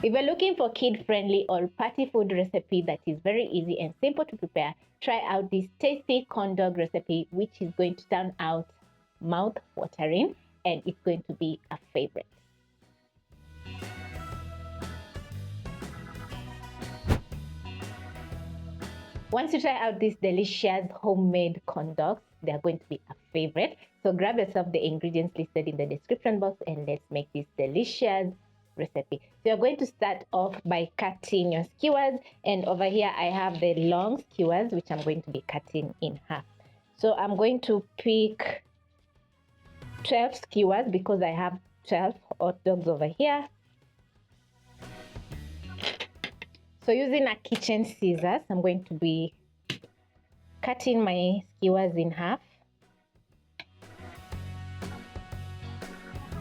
If you're looking for kid-friendly or party food recipe that is very easy and simple to prepare, try out this tasty corn dog recipe, which is going to turn out mouth-watering and it's going to be a favorite. Once you try out these delicious homemade corn dogs, they are going to be a favorite. So grab yourself the ingredients listed in the description box and let's make this delicious recipe. So you're going to start off by cutting your skewers, and over here I have the long skewers which I'm going to be cutting in half. So I'm going to pick 12 skewers because I have 12 hot dogs over here. So using a kitchen scissors, I'm going to be cutting my skewers in half.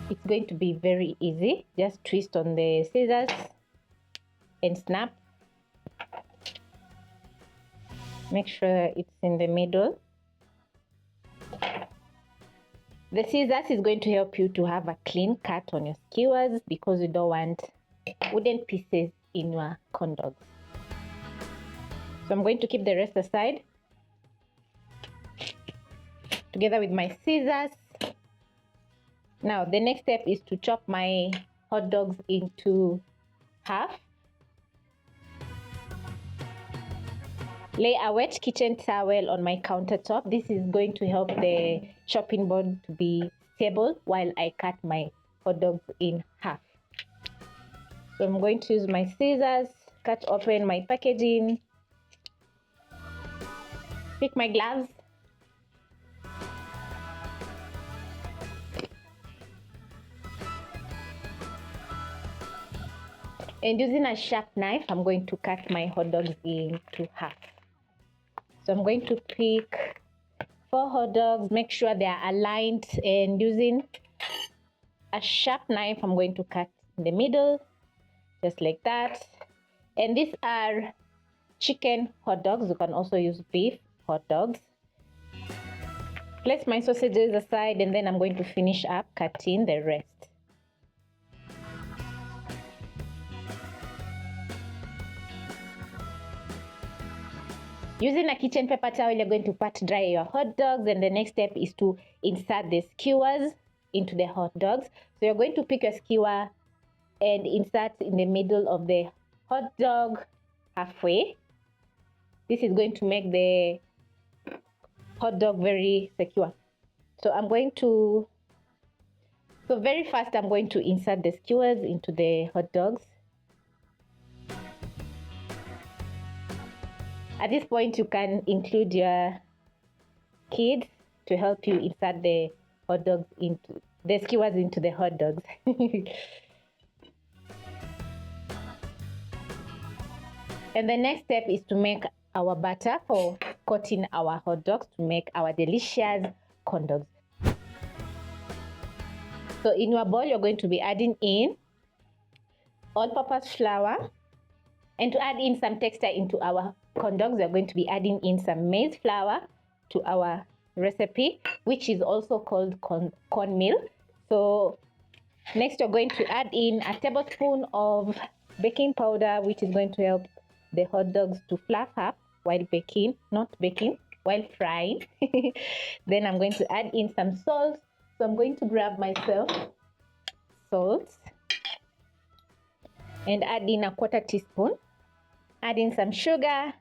It's going to be very easy. Just twist on the scissors and snap. Make sure it's in the middle. The scissors is going to help you to have a clean cut on your skewers because you don't want wooden pieces in your corn dogs. So I'm going to keep the rest aside together with my scissors. Now the next step is to chop my hot dogs into half. Lay a wet kitchen towel on my countertop. This is going to help the chopping board to be stable while I cut my hot dogs in half. So I'm going to use my scissors, cut open my packaging, pick my gloves, and using a sharp knife, I'm going to cut my hot dogs into half. So I'm going to pick 4 hot dogs, make sure they are aligned, and using a sharp knife, I'm going to cut in the middle, just like that. And these are chicken hot dogs. You can also use beef hot dogs. Place my sausages aside and then I'm going to finish up cutting the rest. Using a kitchen paper towel, you're going to pat dry your hot dogs, and the next step is to insert the skewers into the hot dogs. So you're going to pick a skewer and insert in the middle of the hot dog halfway. This is going to make the hot dog very secure. So very fast I'm going to insert the skewers into the hot dogs. At this point, you can include your kids to help you insert the hot dogs into the skewers into the hot dogs. And the next step is to make our batter for coating our hot dogs to make our delicious corn dogs. So in your bowl, you're going to be adding in all-purpose flour, and to add in some texture into our corn dogs, we're going to be adding in some maize flour to our recipe, which is also called cornmeal. So next you're going to add in a tablespoon of baking powder, which is going to help the hot dogs to fluff up while baking, not baking, while frying. Then I'm going to add in some salt. So I'm going to grab myself salt and add in a 1/4 teaspoon. Add in some sugar,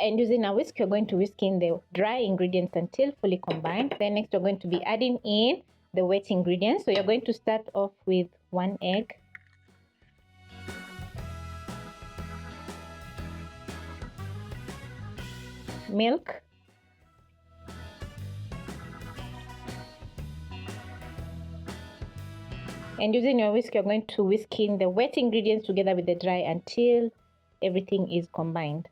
and using a whisk, you're going to whisk in the dry ingredients until fully combined. Then next, you're going to be adding in the wet ingredients. So you're going to start off with 1 egg, milk, and using your whisk, you're going to whisk in the wet ingredients together with the dry until everything is combined.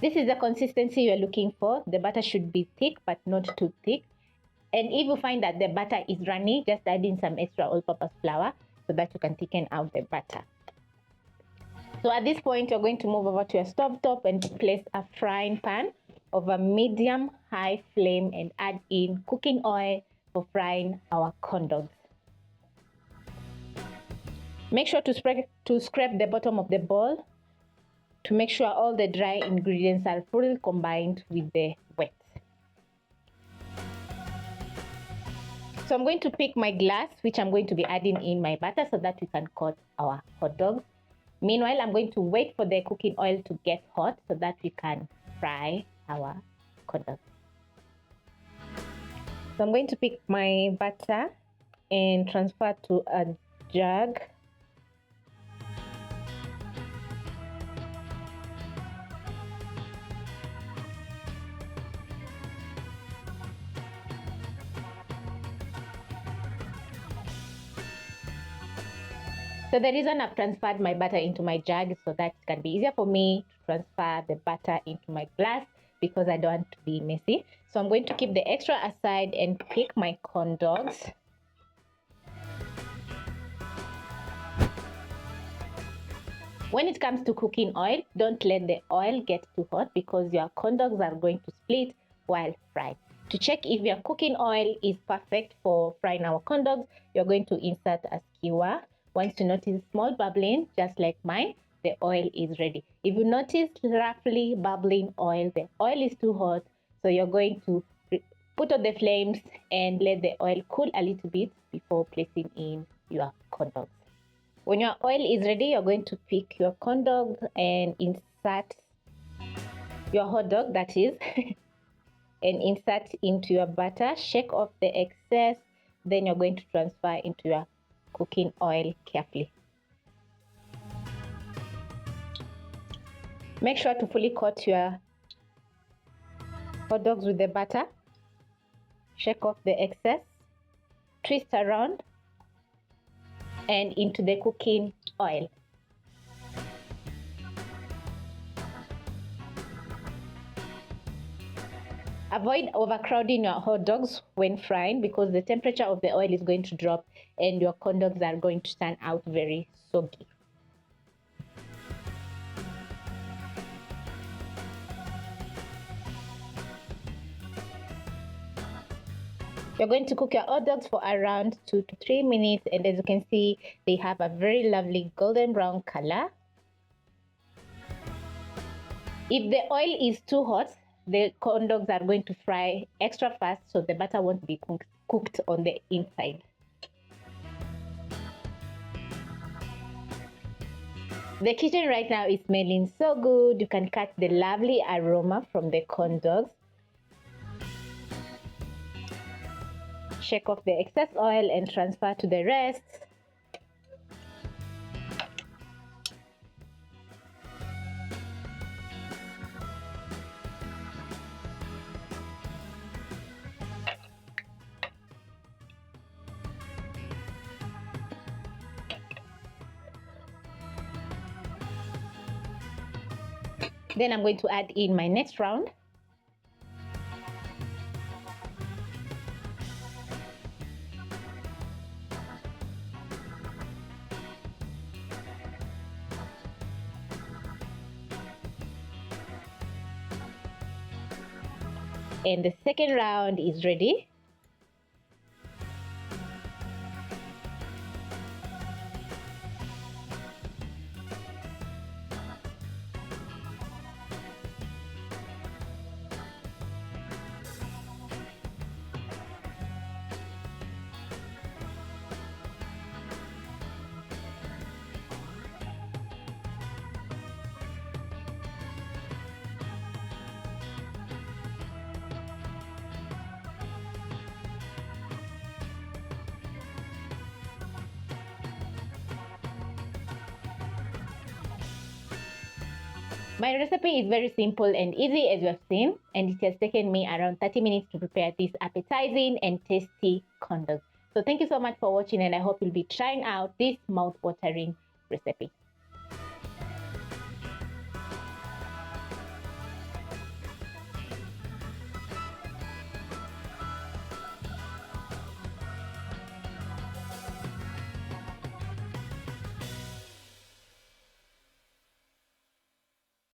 This is the consistency you're looking for. The batter should be thick but not too thick. And if you find that the batter is runny, just add in some extra all-purpose flour so that you can thicken out the batter. So at this point, you're going to move over to your stove top and place a frying pan over medium-high flame and add in cooking oil for frying our corn dogs. Make sure to scrape the bottom of the bowl to make sure all the dry ingredients are fully combined with the wet. So I'm going to pick my glass, which I'm going to be adding in my batter so that we can coat our hot dogs. Meanwhile, I'm going to wait for the cooking oil to get hot so that we can fry our hot dogs. So I'm going to pick my batter and transfer to a jug. So the reason I've transferred my butter into my jug is so that it can be easier for me to transfer the butter into my glass because I don't want to be messy. So I'm going to keep the extra aside and pick my corn dogs. When it comes to cooking oil, don't let the oil get too hot because your corn dogs are going to split while fried. To check if your cooking oil is perfect for frying our corn dogs, you're going to insert a skewer. Once you notice small bubbling, just like mine, the oil is ready. If you notice roughly bubbling oil, the oil is too hot. So you're going to put on the flames and let the oil cool a little bit before placing in your corn dogs. When your oil is ready, you're going to pick your corn dog and insert your hot dog, that is, and insert into your batter. Shake off the excess. Then you're going to transfer into your cooking oil carefully. Make sure to fully coat your hot dogs with the batter. Shake off the excess, twist around and into the cooking oil. Avoid overcrowding your hot dogs when frying because the temperature of the oil is going to drop and your corn dogs are going to turn out very soggy. You're going to cook your hot dogs for around 2 to 3 minutes, and as you can see, they have a very lovely golden brown color. If the oil is too hot, the corn dogs are going to fry extra fast, so the batter won't be cooked on the inside. The kitchen right now is smelling so good. You can catch the lovely aroma from the corn dogs. Shake off the excess oil and transfer to the rest. Then I'm going to add in my next round. And the second round is ready. My recipe is very simple and easy, as you have seen, and it has taken me around 30 minutes to prepare this appetizing and tasty corn dog. So thank you so much for watching, and I hope you'll be trying out this mouth-watering recipe.